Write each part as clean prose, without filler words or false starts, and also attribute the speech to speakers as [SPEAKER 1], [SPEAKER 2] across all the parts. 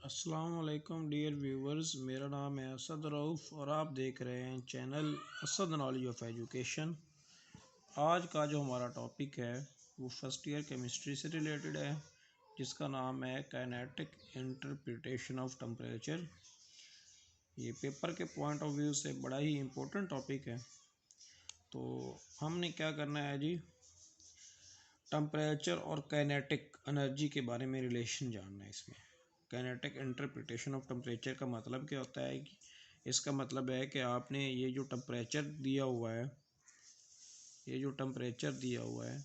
[SPEAKER 1] अस्सलाम वालेकुम dear viewers, मेरा नाम है असद रऊफ़ और आप देख रहे हैं channel Asad knowledge of education. आज का जो हमारा टॉपिक है वो फर्स्ट ईयर केमिस्ट्री से रिलेटेड है, जिसका नाम है काइनेटिक इंटरप्रिटेशन ऑफ टेम्परेचर। ये पेपर के पॉइंट ऑफ व्यू से बड़ा ही इम्पोर्टेंट टॉपिक है। तो हमने क्या करना है जी, टेम्परेचर और काइनेटिक एनर्जी के बारे में रिलेशन जानना है। इसमें काइनेटिक इंटरप्रिटेशन ऑफ टेम्परेचर का मतलब क्या होता है कि इसका मतलब है कि आपने ये जो टेम्परेचर दिया हुआ है,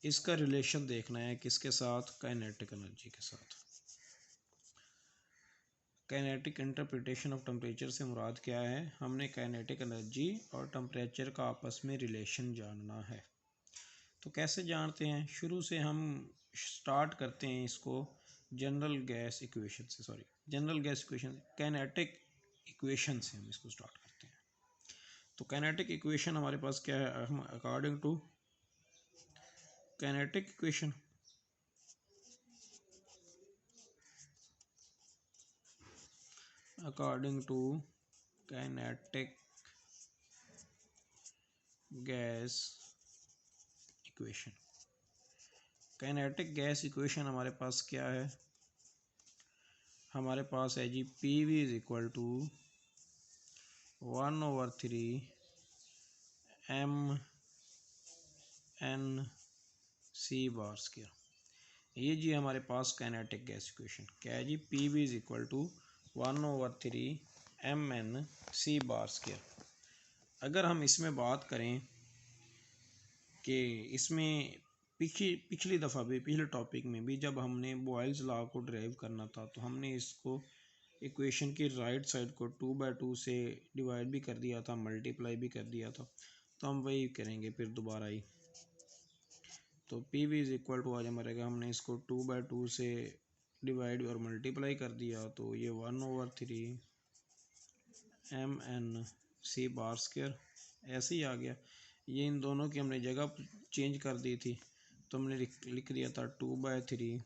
[SPEAKER 1] इसका रिलेशन देखना है किसके साथ, काइनेटिक एनर्जी के साथ। काइनेटिक इंटरप्रिटेशन ऑफ टेम्परेचर से मुराद क्या है, हमने काइनेटिक एनर्जी और टेम्परेचर का आपस में रिलेशन जानना है। तो कैसे जानते हैं, शुरू से हम स्टार्ट करते हैं इसको general gas equation kinetic equation से हम इसको स्टार्ट करते हैं। तो काइनेटिक इक्वेशन हमारे पास क्या है, हम according to kinetic equation kinetic gas equation हमारे पास क्या है, हमारे पास है जी PV is equal to 1/3 mN/c bar square. ये जी हमारे पास काइनेटिक गैस इक्वेशन क्या है जी, PV is equal to 1/3 mN/c bar square. अगर हम इसमें बात करें कि इसमें पिछली दफ़ा भी, पिछले टॉपिक में भी जब हमने बॉयल्स लॉ को ड्राइव करना था तो हमने इसको इक्वेशन की राइट साइड को 2/2 से डिवाइड भी कर दिया था, मल्टीप्लाई भी कर दिया था। तो हम वही करेंगे फिर दोबारा ही। तो PV इज इक्वल टू आज हमारेगा, हमने इसको 2/2 से डिवाइड और मल्टीप्लाई कर दिया तो ये 1/3 mN/c बार स्क्वायर ऐसे ही आ गया। ये इन दोनों की हमने जगह चेंज कर दी थी, तो हमने लिख दिया था 2/3,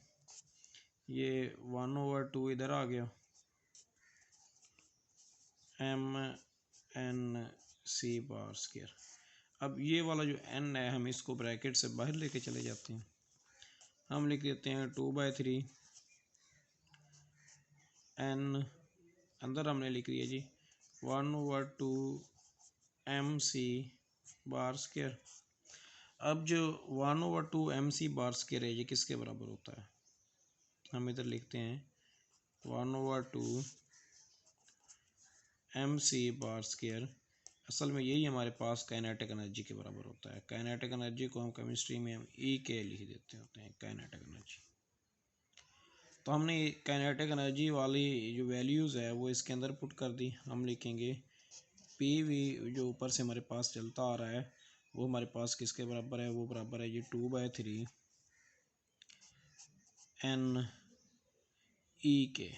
[SPEAKER 1] ये 1/2 इधर आ गया mN/c बार स्क्वायर। अब ये वाला जो n है हम इसको ब्रैकेट से बाहर लेके चले जाते हैं, हम लिख देते हैं 2/3 n, अंदर हमने लिख दिया जी 1/2 mc बार स्क्वायर। अब जो 1/2 mc बार स्क्वायर है ये किसके बराबर होता है, हम इधर लिखते हैं 1/2 mc बार स्क्वायर। असल में यही हमारे पास काइनेटिक एनर्जी के बराबर होता है। काइनेटिक एनर्जी को हम केमिस्ट्री में हम के लिख देते होते हैं, काइनेटिक एनर्जी। तो हमने काइनेटिक एनर्जी वाली जो वैल्यूज़ है वो इसके अंदर पुट कर दी। हम लिखेंगे PV जो ऊपर से हमारे पास चलता आ रहा है वो हमारे पास किसके बराबर है, वो बराबर है ये 2/3 NE के,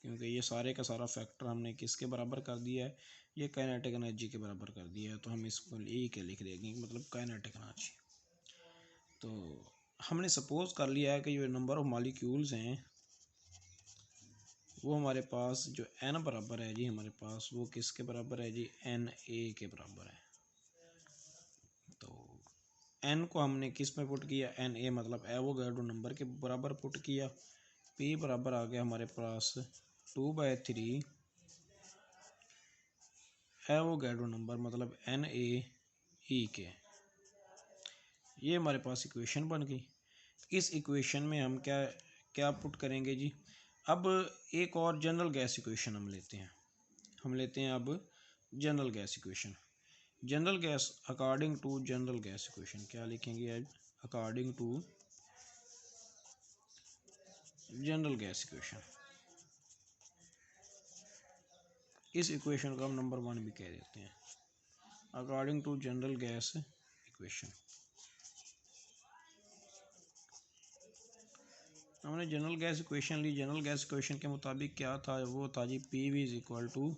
[SPEAKER 1] क्योंकि ये सारे का सारा फैक्टर हमने किसके बराबर कर दिया है, ये काइनेटिक एनर्जी के बराबर कर दिया है। तो हम इसको E के लिख देंगे, मतलब काइनेटिक एनर्जी। तो हमने सपोज कर लिया है कि जो नंबर ऑफ मॉलिक्यूल्स हैं वो हमारे पास जो n बराबर है जी, हमारे पास वो किसके बराबर है जी, Na के बराबर है। तो n को हमने किस में पुट किया, Na मतलब एवोगैड्रो नंबर के बराबर पुट किया। P बराबर आ गया हमारे पास 2/3 एवोगैड्रो नंबर मतलब NaE के। ये हमारे पास इक्वेशन बन गई। इस इक्वेशन में हम क्या क्या पुट करेंगे जी, अब एक और जनरल गैस इक्वेशन हम लेते हैं। अब general gas equation, general gas according to general gas equation क्या लिखेंगे आज, according to general gas equation. इस इक्वेशन को हम नंबर 1 भी कह देते हैं, according to general gas equation. हमने जनरल गैस इक्वेशन ली, जनरल गैस इक्वेशन के मुताबिक क्या था, वो था जी PV is equal to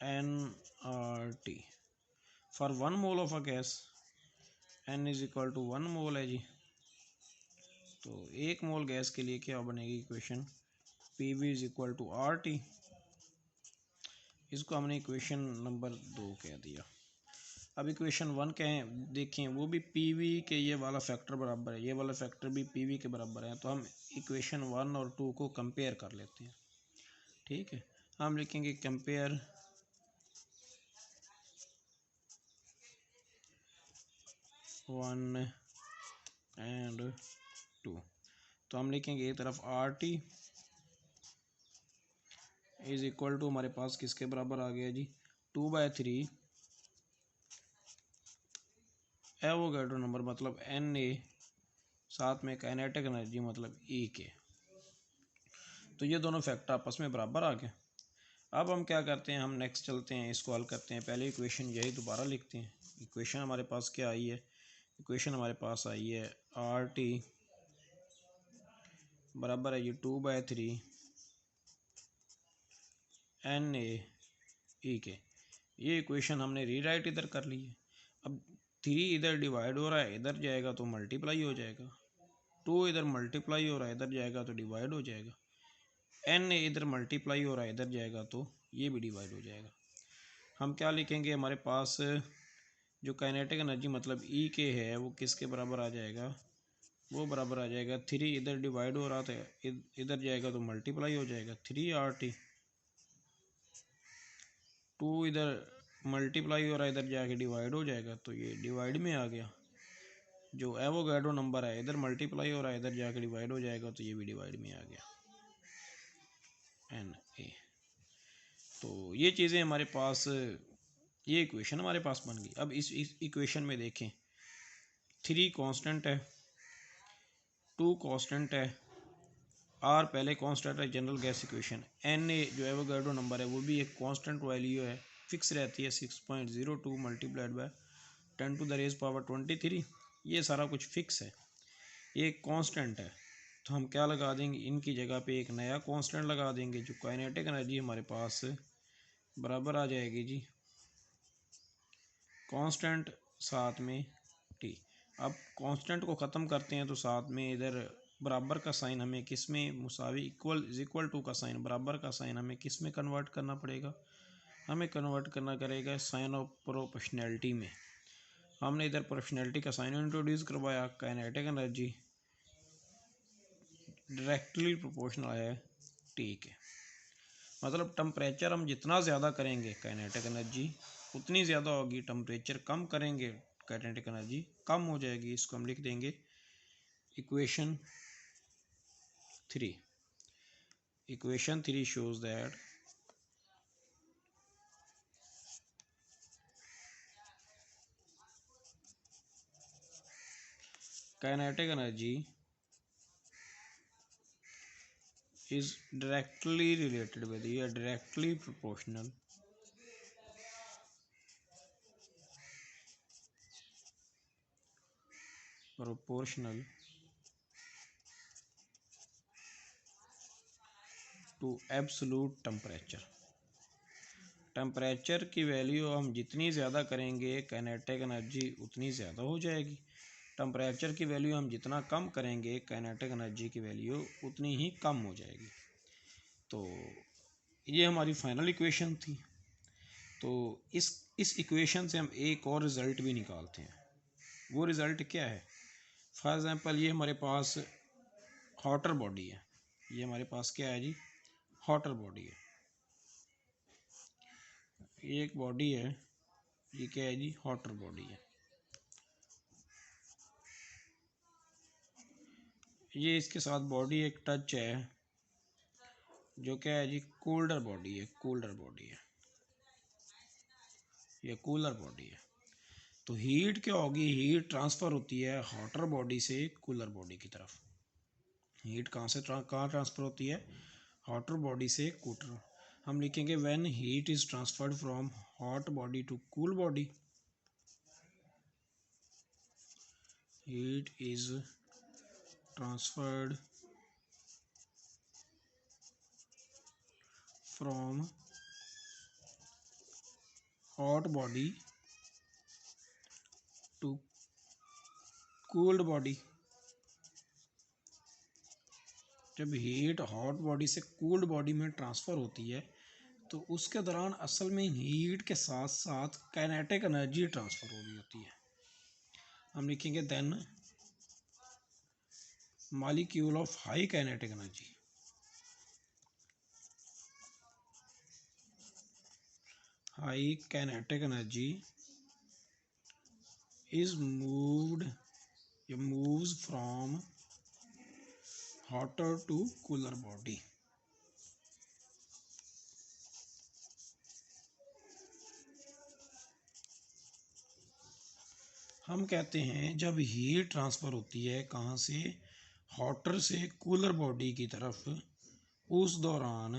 [SPEAKER 1] nRT for 1 mole of a gas, n is equal to 1 mole है जी, तो 1 मोल गैस के लिए क्या बनेगी equation, PV is equal to RT। इसको हमने इक्वेशन नंबर 2 कह दिया। अब इक्वेशन 1 कहें देखें, वो भी PV के ये वाला फैक्टर बराबर है, ये वाला फैक्टर भी PV के बराबर है। तो हम इक्वेशन 1 और 2 को कंपेयर कर लेते हैं। ठीक है, हम लिखेंगे कंपेयर 1 एंड 2। तो हम लिखेंगे एक तरफ RT इज इक्वल टू, हमारे पास किसके बराबर आ गया जी, 2/3 एवोगैड्रो नंबर मतलब Na, साथ में काइनेटिक एनर्जी मतलब E के। तो ये दोनों फैक्टर आपस में बराबर आ गए। अब हम क्या करते हैं, हम नेक्स्ट चलते हैं, इसको हल करते हैं। पहले इक्वेशन यही दोबारा लिखते हैं। इक्वेशन हमारे पास क्या आई है, इक्वेशन हमारे पास आई है RT बराबर है ये 2/3 Na के। ये इक्वेशन हमने रीराइट इधर कर ली है। अब 3 इधर डिवाइड हो रहा है, इधर जाएगा तो मल्टीप्लाई हो जाएगा। 2 इधर मल्टीप्लाई हो रहा है, इधर जाएगा तो डिवाइड हो जाएगा। Na इधर मल्टीप्लाई हो रहा है, इधर जाएगा तो ये भी डिवाइड हो जाएगा। हम क्या लिखेंगे, हमारे पास जो काइनेटिक एनर्जी मतलब E के है वो किसके बराबर आ जाएगा, वो बराबर आ जाएगा 3 इधर डिवाइड हो रहा था, इधर जाएगा तो मल्टीप्लाई हो जाएगा 3RT। 2 इधर मल्टीप्लाई हो रहा है, इधर जाके डिवाइड हो जाएगा तो ये डिवाइड में आ गया। जो एवोगैड्रो नंबर है इधर मल्टीप्लाई हो रहा है, इधर जाके डिवाइड हो जाएगा तो ये भी डिवाइड में आ गया Na। तो ये चीज़ें हमारे पास, ये इक्वेशन हमारे पास बन गई। अब इस इक्वेशन में देखें 3 कांस्टेंट है, 2 कांस्टेंट है, R पहले कांस्टेंट है जनरल गैस इक्वेशन। Na जो एवोगैड्रो नंबर है वो भी एक कांस्टेंट वैल्यू है, फिक्स रहती है 6.02 मल्टीप्लाइड बाय 10⁻⁻23। ये सारा कुछ फिक्स है, ये एक कांस्टेंट है। तो हम क्या लगा देंगे, इनकी जगह पे एक नया कांस्टेंट लगा देंगे। जो काइनेटिक एनर्जी हमारे पास बराबर आ जाएगी जी कांस्टेंट साथ में T। अब कांस्टेंट को ख़त्म करते हैं तो साथ में इधर बराबर का साइन हमें किस में, मुसावी इक्वल इज इक्वल टू का साइन, बराबर का साइन हमें किस में कन्वर्ट करना पड़ेगा, हमें कन्वर्ट करना करेगा साइन ऑफ प्रोपोर्शनैलिटी में। हमने इधर प्रोपोर्शनैलिटी का साइन इंट्रोड्यूस करवाया, काइनेटिक एनर्जी डायरेक्टली प्रोपोर्शनल है T के। मतलब टेम्परेचर हम जितना ज़्यादा करेंगे काइनेटिक एनर्जी उतनी ज़्यादा होगी, टेम्परेचर कम करेंगे काइनेटिक एनर्जी कम हो जाएगी। इसको हम लिख देंगे equation 3। Equation 3 shows that kinetic energy is directly related with, या directly proportional to absolute temperature। Temperature की वैल्यू हम जितनी ज़्यादा करेंगे काइनेटिक एनर्जी उतनी ज़्यादा हो जाएगी। टेम्परेचर की वैल्यू हम जितना कम करेंगे काइनेटिक एनर्जी की वैल्यू उतनी ही कम हो जाएगी। तो ये हमारी फाइनल इक्वेशन थी। तो इस इक्वेशन से हम एक और रिज़ल्ट भी निकालते हैं। वो रिज़ल्ट क्या है, फॉर एग्ज़ाम्पल ये हमारे पास हॉटर बॉडी है, ये हमारे पास क्या है जी, हॉटर बॉडी है। ये एक बॉडी है, ये क्या है जी, हॉटर बॉडी है। ये इसके साथ बॉडी एक टच है जो क्या है जी, कूलर बॉडी है, कूलर बॉडी है, ये कूलर बॉडी है। तो हीट क्या होगी, हीट ट्रांसफ़र होती है हॉटर बॉडी से कूलर बॉडी की तरफ। हीट कहाँ से कहाँ ट्रांसफ़र होती है, हॉटर बॉडी से कूलर। हम लिखेंगे when heat is transferred from hot body to cool body, heat is transferred from hot body to cooled body, जब हीट हॉट बॉडी से कूल्ड बॉडी में ट्रांसफ़र होती है तो उसके दौरान असल में हीट के साथ साथ काइनेटिक एनर्जी ट्रांसफ़र हो रही होती है। हम लिखेंगे then molecule of high kinetic energy, high kinetic energy is moves from hotter to cooler body। हम कहते हैं जब हीट ट्रांसफ़र होती है कहाँ से, हॉटर से कूलर बॉडी की तरफ, उस दौरान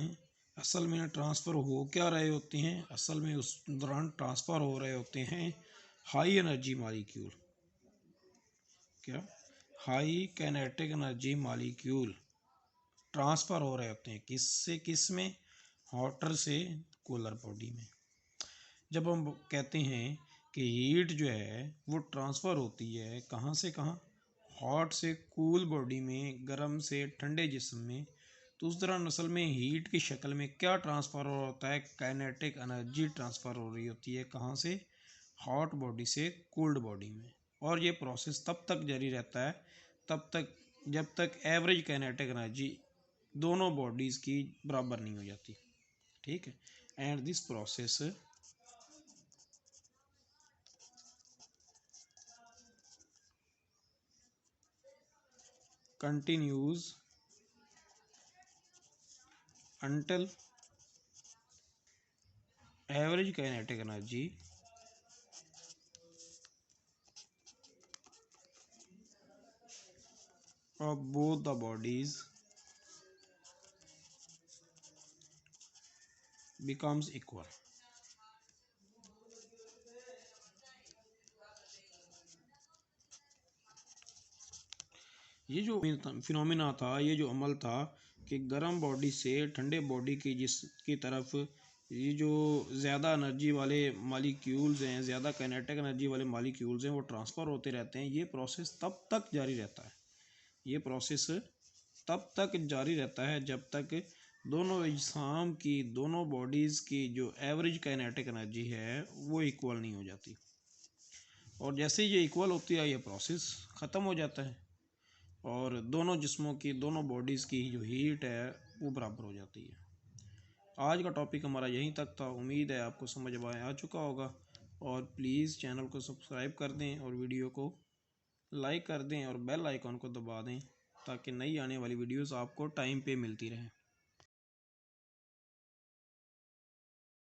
[SPEAKER 1] असल में ट्रांसफ़र हो क्या रहे होते हैं, असल में उस दौरान ट्रांसफ़र हो रहे होते हैं हाई एनर्जी मॉलिक्यूल। क्या? High kinetic energy molecule transfer हो रहे होते हैं किस से किस में, हॉटर से कूलर बॉडी में। जब हम कहते हैं कि हीट जो है वो ट्रांसफ़र होती है कहाँ से कहाँ, हॉट से कूल बॉडी में, गर्म से ठंडे जिस्म में, तो उस दौरान असल में हीट की शक्ल में क्या ट्रांसफ़र हो होता है, काइनेटिक एनर्जी ट्रांसफ़र हो रही होती है कहाँ से, हॉट बॉडी से कोल्ड बॉडी में। और ये प्रोसेस तब तक जारी रहता है तब तक जब तक एवरेज काइनेटिक एनर्जी दोनों बॉडीज़ की बराबर नहीं हो जाती। ठीक है, and this process continues until average kinetic energy of both the bodies becomes equal। ये जो फिनोमिना था, ये जो अमल था कि गर्म बॉडी से ठंडे बॉडी की जिसकी तरफ ये जो ज़्यादा एनर्जी वाले मॉलिक्यूल्स हैं, ज़्यादा काइनेटिक एनर्जी वाले मॉलिक्यूल्स हैं, वो ट्रांसफ़र होते रहते हैं। ये प्रोसेस तब तक जारी रहता है, ये प्रोसेस तब तक जारी रहता है जब तक दोनों अजसाम की, दोनों बॉडीज़ की जो एवरेज काइनेटिक एनर्जी है वो इक्वल नहीं हो जाती। और जैसे ये इक्वल होती है ये प्रोसेस ख़त्म हो जाता है और दोनों जिस्मों की, दोनों बॉडीज़ की जो हीट है वो बराबर हो जाती है। आज का टॉपिक हमारा यहीं तक था। उम्मीद है आपको समझ में आ चुका होगा और प्लीज़ चैनल को सब्सक्राइब कर दें और वीडियो को लाइक कर दें और बेल आइकॉन को दबा दें ताकि नई आने वाली वीडियोस आपको टाइम पे मिलती रहें।